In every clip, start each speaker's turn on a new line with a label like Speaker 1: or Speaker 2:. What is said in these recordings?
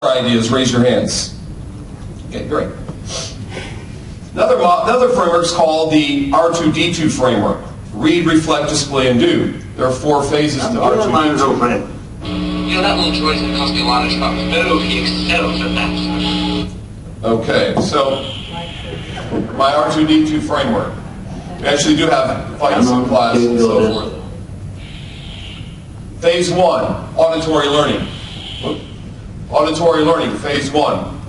Speaker 1: ideas, raise your hands. Okay, great. Another framework is called the R2D2 framework. Read, reflect, display, and do. There are 4 phases to R2D2.
Speaker 2: You know, that little droid's going to cost me a lot of trouble. No, he excels at that.
Speaker 1: Okay, so my R2D2 framework. We actually do have fights in class and so forth. Phase 1, auditory learning. Auditory learning, phase 1.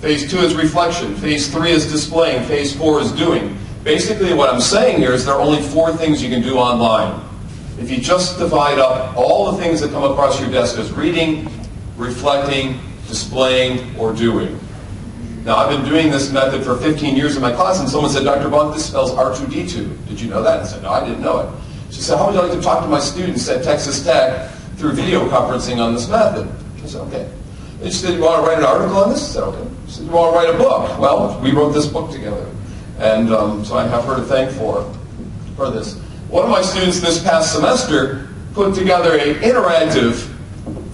Speaker 1: Phase 2 is reflection. Phase 3 is displaying. Phase 4 is doing. Basically what I'm saying here is there are only 4 things you can do online. If you just divide up all the things that come across your desk as reading, reflecting, displaying, or doing. Now I've been doing this method for 15 years in my class, and someone said, Dr. Bonk, this spells R2D2. Did you know that? I said, no, I didn't know it. She said, how would you like to talk to my students at Texas Tech through video conferencing on this method? I said, okay. And she said, you want to write an article on this? I said, okay. She said, you want to write a book? Well, we wrote this book together. And so I have her to thank for this. One of my students this past semester put together an interactive,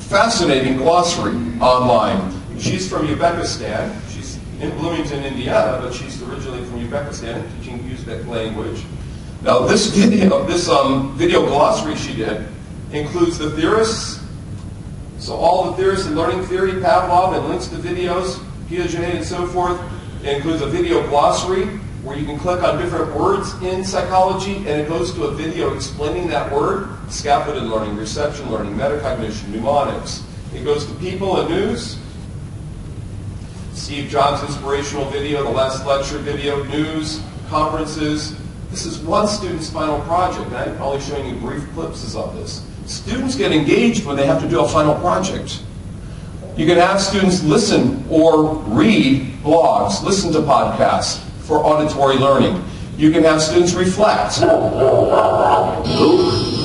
Speaker 1: fascinating glossary online. She's from Uzbekistan. She's in Bloomington, Indiana, but she's originally from Uzbekistan, teaching Uzbek language. Now, this video glossary she did includes the theorists, so all the theorists in learning theory, Pavlov, and links to videos, Piaget, and so forth. It includes a video glossary where you can click on different words in psychology, and it goes to a video explaining that word: scaffolded learning, reception learning, metacognition, mnemonics. It goes to people and news. Steve Jobs' inspirational video, the last lecture video, news, conferences. This is one student's final project, and I'm only showing you brief glimpses of this. Students get engaged when they have to do a final project. You can have students listen or read blogs, listen to podcasts for auditory learning. You can have students reflect.
Speaker 3: Luke,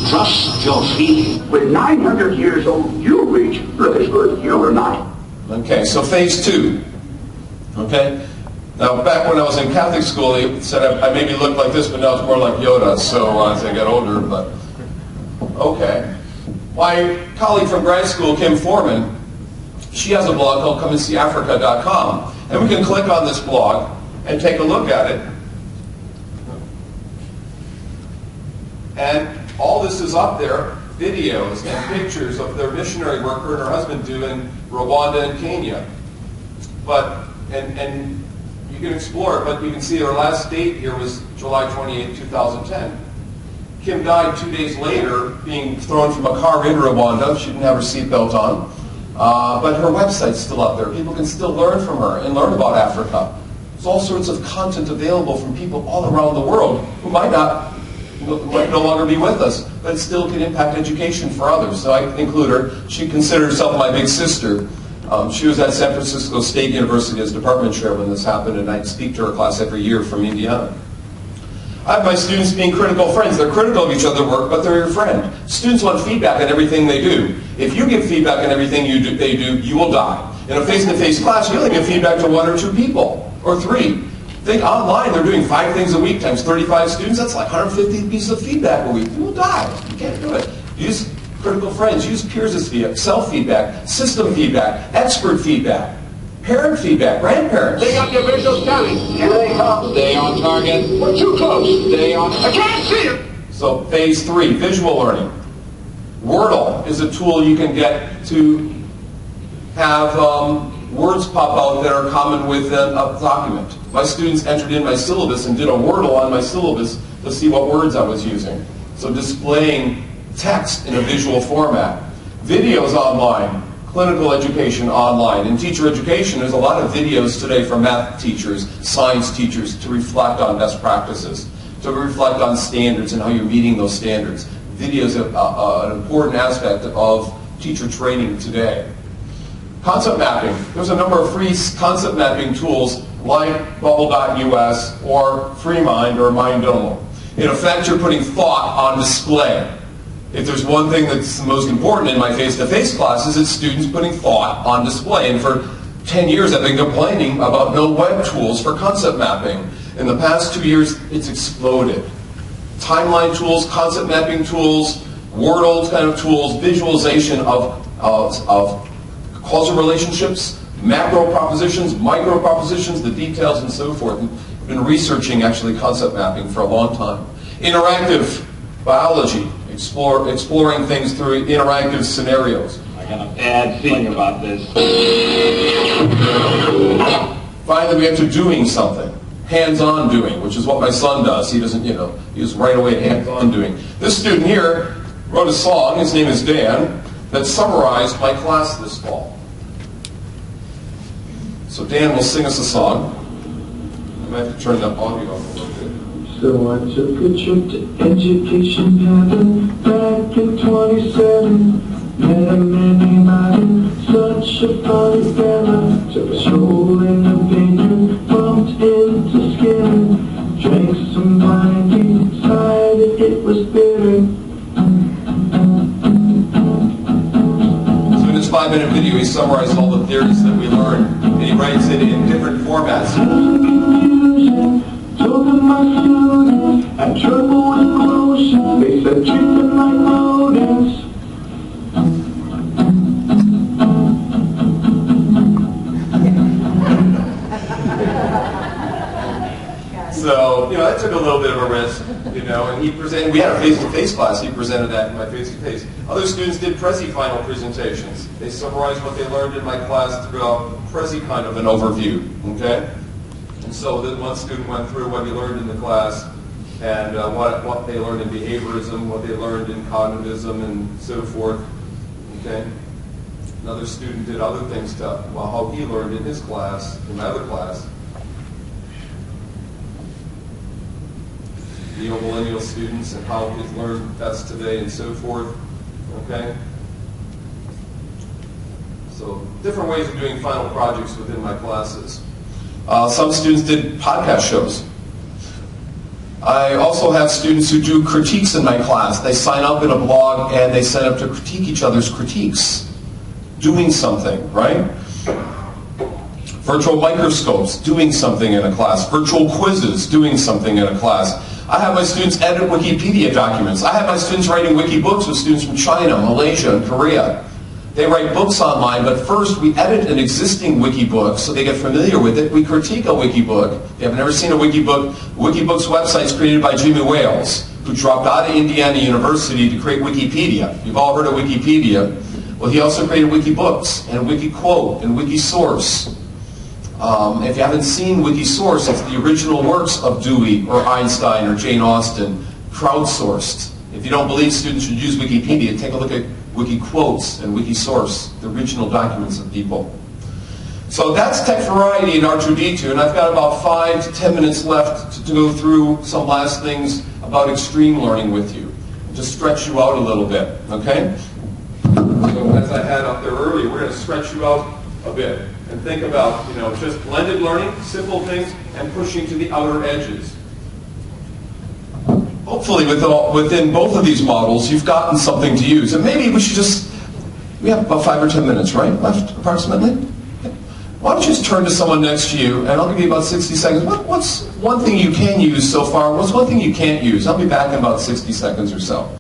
Speaker 3: trust your feeling. When 900 years old, you reach Lewisburg, you are not.
Speaker 1: Okay, so phase 2. Okay? Now, back when I was in Catholic school, they said I maybe looked like this, but now it's more like Yoda, so as I get older, but okay. My colleague from grad school, Kim Foreman, she has a blog called comeandseeafrica.com, and we can click on this blog and take a look at it. And all this is up there, videos and pictures of their missionary work her and her husband do in Rwanda and Kenya. But, and you can explore it, but you can see her last date here was July 28, 2010. Kim died 2 days later, being thrown from a car in Rwanda. She didn't have her seatbelt on. But her website's still up there. People can still learn from her and learn about Africa. There's all sorts of content available from people all around the world who might no longer be with us, but still can impact education for others. So I include her. She considered herself my big sister. She was at San Francisco State University as department chair when this happened, and I'd speak to her class every year from Indiana. I have my students being critical friends. They're critical of each other's work, but they're your friend. Students want feedback on everything they do. If you give feedback on everything they do, you will die. In a face-to-face class, you only give feedback to 1 or 2 people, or 3. Think online, they're doing 5 things a week times 35 students. That's like 150 pieces of feedback a week. You will die. You can't do it. Use critical friends. Use peers as feedback, self-feedback, system feedback, expert feedback, parent feedback, grandparents.
Speaker 3: They got their visuals coming. Here they come.
Speaker 2: Stay on target.
Speaker 3: We're too close.
Speaker 2: Stay on.
Speaker 3: I can't see them.
Speaker 1: So phase 3, visual learning. Wordle is a tool you can get to have words pop out that are common within a document. My students entered in my syllabus and did a Wordle on my syllabus to see what words I was using. So displaying text in a visual format. Videos online. Clinical education online. In teacher education, there's a lot of videos today for math teachers, science teachers, to reflect on best practices, to reflect on standards and how you're meeting those standards. Video is an important aspect of teacher training today. Concept mapping. There's a number of free concept mapping tools like Bubble.us or FreeMind or Mindomo. In effect, you're putting thought on display. If there's one thing that's the most important in my face-to-face classes, it's students putting thought on display. And for 10 years, I've been complaining about no web tools for concept mapping. In the past 2 years, it's exploded. Timeline tools, concept mapping tools, Wordle kind of tools, visualization of causal relationships, macro propositions, micro propositions, the details, and so forth. I've been researching actually concept mapping for a long time. Interactive biology, exploring things through interactive scenarios.
Speaker 4: I got a bad feeling about this.
Speaker 1: Finally, we get to doing something. Hands-on doing, which is what my son does. He doesn't, he's right away hands-on doing. This student here wrote a song, his name is Dan, that summarized my class this fall. So Dan will sing us a song. I might have to turn that audio up a little bit.
Speaker 5: So I took a trip to Education Heaven back in 27. Met a man named Martin, such a funny fella. Took a stroll in the vineyard, bumped into skin. Drank some wine, decided it was bitter.
Speaker 1: So in this 5-minute video, he summarizes all the theories that we learned, and he writes it in different formats.
Speaker 5: Told them my students had trouble with motion. They said treat them like modems.
Speaker 1: So, that took a little bit of a risk, and he presented, we had a face-to-face class, he presented that in my face-to-face. Other students did Prezi final presentations. They summarized what they learned in my class through a Prezi kind of an overview, okay? And so then one student went through what he learned in the class, and what they learned in behaviorism, what they learned in cognitivism, and so forth, okay? Another student did other things how he learned in his class, in my other class. Neo-millennial students and how kids learn best today and so forth, okay? So different ways of doing final projects within my classes. Some students did podcast shows. I also have students who do critiques in my class. They sign up in a blog and they sign up to critique each other's critiques. Doing something, right? Virtual microscopes, doing something in a class. Virtual quizzes, doing something in a class. I have my students edit Wikipedia documents. I have my students writing wiki books with students from China, Malaysia, and Korea. They write books online, but first we edit an existing wiki book so they get familiar with it. We critique a wiki book. If you have never seen a wiki book, Wikibook's website is created by Jimmy Wales, who dropped out of Indiana University to create Wikipedia. You've all heard of Wikipedia. Well, he also created Wikibooks and Wikiquote and Wikisource. If you haven't seen Wikisource, it's the original works of Dewey or Einstein or Jane Austen, crowdsourced. If you don't believe students should use Wikipedia, take a look at Wikiquotes and Wikisource, the original documents of people. So that's Tech Variety in R2D2, and I've got about 5 to 10 minutes left to go through some last things about extreme learning with you, to stretch you out a little bit, okay? So as I had up there earlier, we're going to stretch you out a bit and think about, just blended learning, simple things, and pushing to the outer edges. Hopefully within both of these models, you've gotten something to use. And maybe we have about 5 or 10 minutes, right, left approximately? Why don't you just turn to someone next to you, and I'll give you about 60 seconds. What's one thing you can use so far? What's one thing you can't use? I'll be back in about 60 seconds or so.